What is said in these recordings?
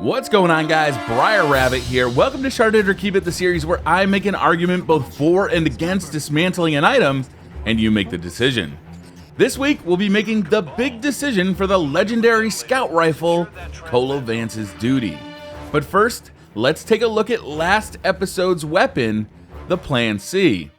What's going on, guys? Briar Rabbit here. Welcome to Shard It or Keep It, the series where I make an argument both for and against dismantling an item, and you make the decision. This week, we'll be making the big decision for the legendary scout rifle, Colovance's Duty. But first, let's take a look at last episode's weapon, the Plan C.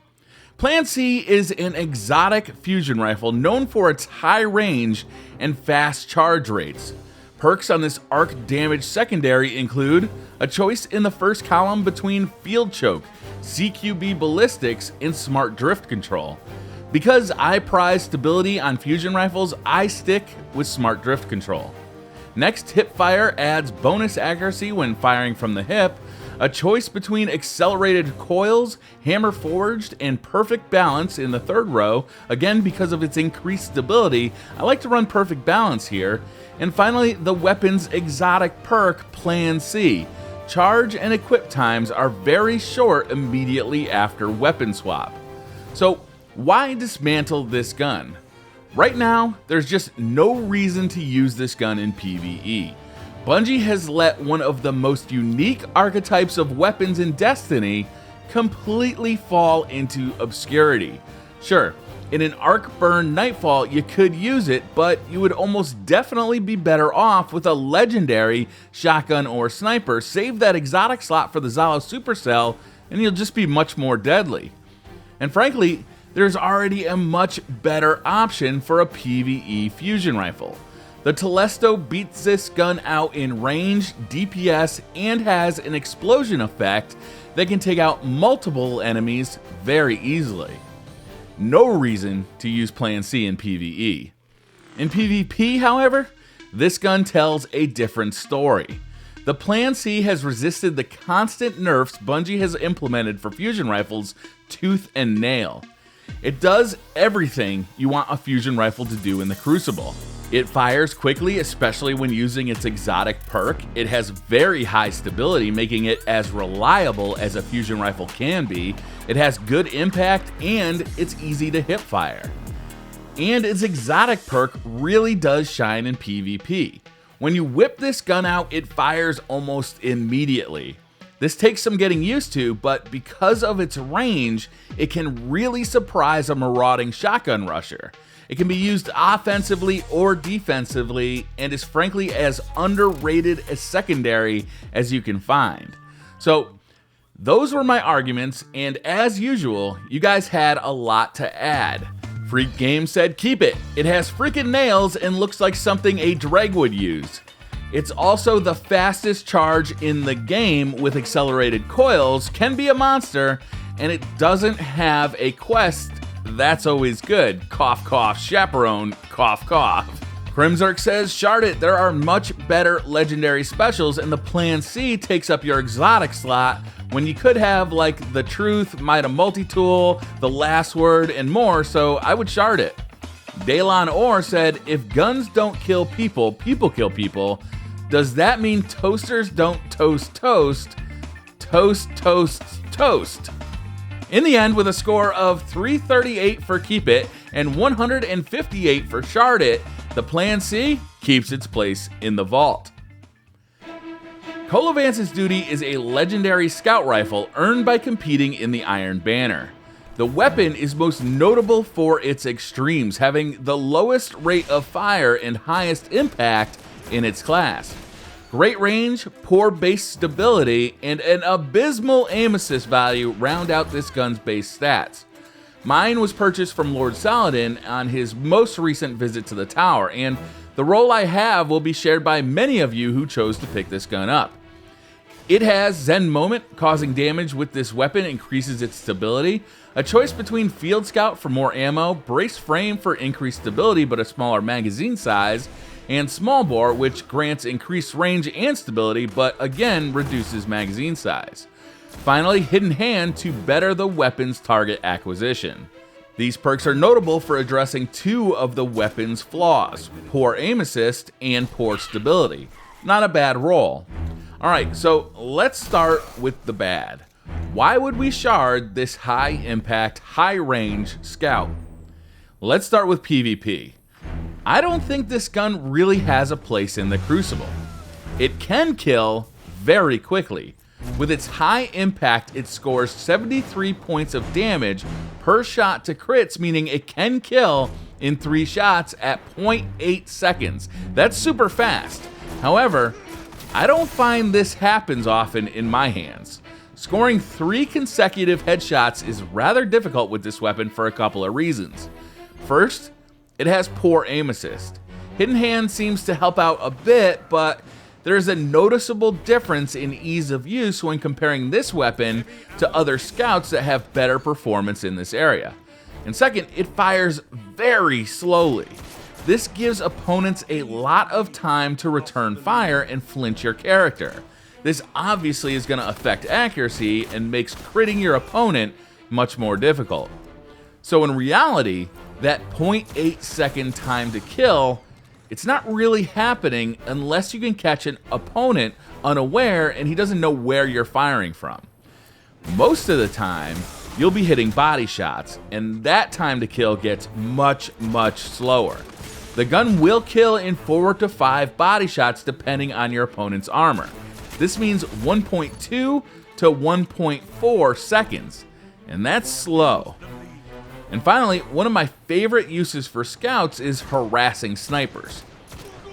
Plan C is an exotic fusion rifle known for its high range and fast charge rates. Perks on this arc damage secondary include a choice in the first column between Field Choke, CQB Ballistics, and Smart Drift Control. Because I prize stability on fusion rifles, I stick with Smart Drift Control. Next, Hip Fire adds bonus accuracy when firing from the hip, a choice between Accelerated Coils, Hammer Forged, and Perfect Balance in the third row, again because of its increased stability. I like to run Perfect Balance here. And finally, the weapon's exotic perk, Plan C. Charge and equip times are very short immediately after weapon swap. So why dismantle this gun? Right now, there's just no reason to use this gun in PvE. Bungie has let one of the most unique archetypes of weapons in Destiny completely fall into obscurity. Sure, in an Arc Burn Nightfall you could use it, but you would almost definitely be better off with a legendary shotgun or sniper. Save that exotic slot for the Zalo Supercell and you'll just be much more deadly. And frankly, there's already a much better option for a PvE fusion rifle. The Telesto beats this gun out in range, DPS, and has an explosion effect that can take out multiple enemies very easily. No reason to use Plan C in PvE. In PvP, however, this gun tells a different story. The Plan C has resisted the constant nerfs Bungie has implemented for fusion rifles tooth and nail. It does everything you want a fusion rifle to do in the Crucible. It fires quickly, especially when using its exotic perk. It has very high stability, making it as reliable as a fusion rifle can be. It has good impact, and it's easy to hip fire. And its exotic perk really does shine in PvP. When you whip this gun out, it fires almost immediately. This takes some getting used to, but because of its range, it can really surprise a marauding shotgun rusher. It can be used offensively or defensively, and is frankly as underrated as secondary as you can find. So those were my arguments, and as usual, you guys had a lot to add. Freak Game said keep it. It has freaking nails and looks like something a Dreg would use. It's also the fastest charge in the game with accelerated coils, can be a monster, and it doesn't have a quest. That's always good. Cough, cough, chaperone, cough, cough. Crimzark says, Shard It, there are much better legendary specials, and the Plan C takes up your exotic slot when you could have like the Truth, Mida Multi-Tool, the Last Word, and more, so I would Shard It. Daylon Orr said, if guns don't kill people, people kill people, does that mean toasters don't toast toast? Toast, toast, toast. In the end, with a score of 338 for Keep It and 158 for Shard It, the Plan C keeps its place in the vault. Colovance's Duty is a legendary scout rifle earned by competing in the Iron Banner. The weapon is most notable for its extremes, having the lowest rate of fire and highest impact in its class. Great range, poor base stability, and an abysmal aim assist value round out this gun's base stats. Mine was purchased from Lord Saladin on his most recent visit to the tower, and the role I have will be shared by many of you who chose to pick this gun up. It has Zen Moment, causing damage with this weapon increases its stability, a choice between Field Scout for more ammo, Brace Frame for increased stability but a smaller magazine size, and Small Bore, which grants increased range and stability, but again reduces magazine size. Finally, Hidden Hand to better the weapon's target acquisition. These perks are notable for addressing two of the weapon's flaws, poor aim assist and poor stability. Not a bad roll. Alright, so let's start with the bad. Why would we shard this high impact, high range scout? Let's start with PvP. I don't think this gun really has a place in the Crucible. It can kill very quickly. With its high impact, it scores 73 points of damage per shot to crits, meaning it can kill in 3 shots at 0.8 seconds. That's super fast. However, I don't find this happens often in my hands. Scoring 3 consecutive headshots is rather difficult with this weapon for a couple of reasons. First, it has poor aim assist. Hidden Hand seems to help out a bit, but there's a noticeable difference in ease of use when comparing this weapon to other scouts that have better performance in this area. And second, it fires very slowly. This gives opponents a lot of time to return fire and flinch your character. This obviously is going to affect accuracy and makes critting your opponent much more difficult. So in reality, that 0.8 second time to kill, it's not really happening unless you can catch an opponent unaware and he doesn't know where you're firing from. Most of the time, you'll be hitting body shots, and that time to kill gets much, much slower. The gun will kill in 4 to 5 body shots depending on your opponent's armor. This means 1.2 to 1.4 seconds, and that's slow. And finally, one of my favorite uses for scouts is harassing snipers.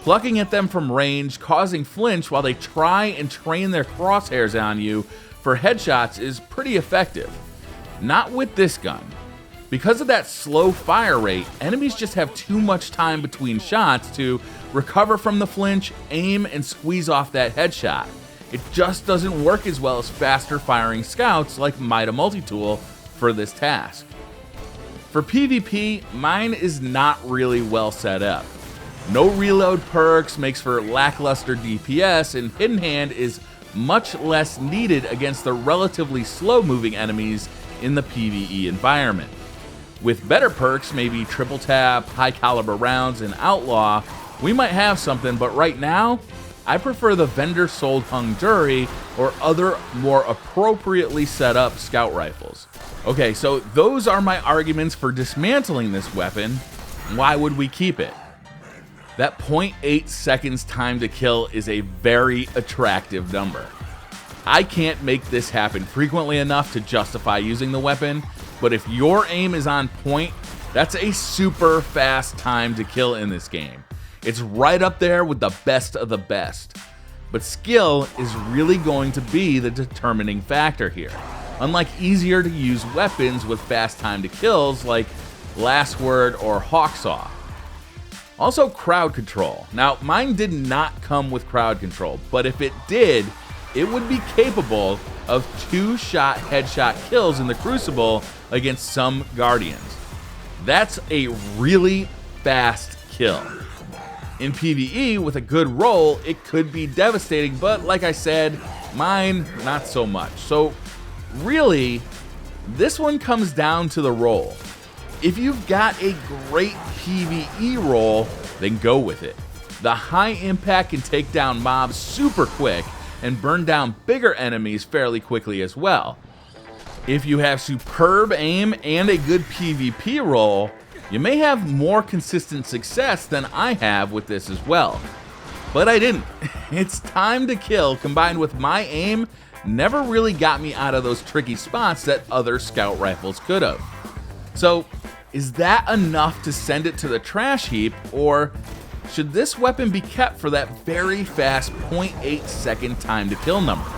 Plucking at them from range, causing flinch while they try and train their crosshairs on you for headshots is pretty effective. Not with this gun. Because of that slow fire rate, enemies just have too much time between shots to recover from the flinch, aim, and squeeze off that headshot. It just doesn't work as well as faster firing scouts like Mida Multitool for this task. For PvP, mine is not really well set up. No reload perks makes for lackluster DPS, and Hidden Hand is much less needed against the relatively slow-moving enemies in the PvE environment. With better perks, maybe triple tap, high caliber rounds, and outlaw, we might have something, but right now, I prefer the vendor-sold Hungduri or other more appropriately set up scout rifles. Okay, so those are my arguments for dismantling this weapon. Why would we keep it? That 0.8 seconds time to kill is a very attractive number. I can't make this happen frequently enough to justify using the weapon, but if your aim is on point, that's a super fast time to kill in this game. It's right up there with the best of the best. But skill is really going to be the determining factor here. Unlike easier to use weapons with fast time to kills like Last Word or Hawksaw. Also crowd control. Now mine did not come with crowd control, but if it did, it would be capable of 2-shot headshot kills in the Crucible against some Guardians. That's a really fast kill. In PvE, with a good roll, it could be devastating, but like I said, mine, not so much. So really, this one comes down to the roll. If you've got a great PvE roll, then go with it. The high impact can take down mobs super quick and burn down bigger enemies fairly quickly as well. If you have superb aim and a good PvP roll, you may have more consistent success than I have with this as well. But I didn't. Its time to kill combined with my aim never really got me out of those tricky spots that other scout rifles could have. So, is that enough to send it to the trash heap, or should this weapon be kept for that very fast 0.8 second time to kill number?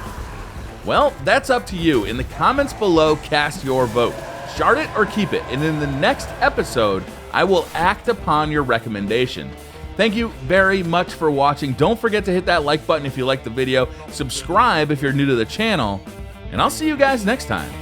Well, that's up to you. In the comments below, cast your vote. Shard it or keep it, and in the next episode, I will act upon your recommendation. Thank you very much for watching. Don't forget to hit that like button if you liked the video, subscribe if you're new to the channel, and I'll see you guys next time.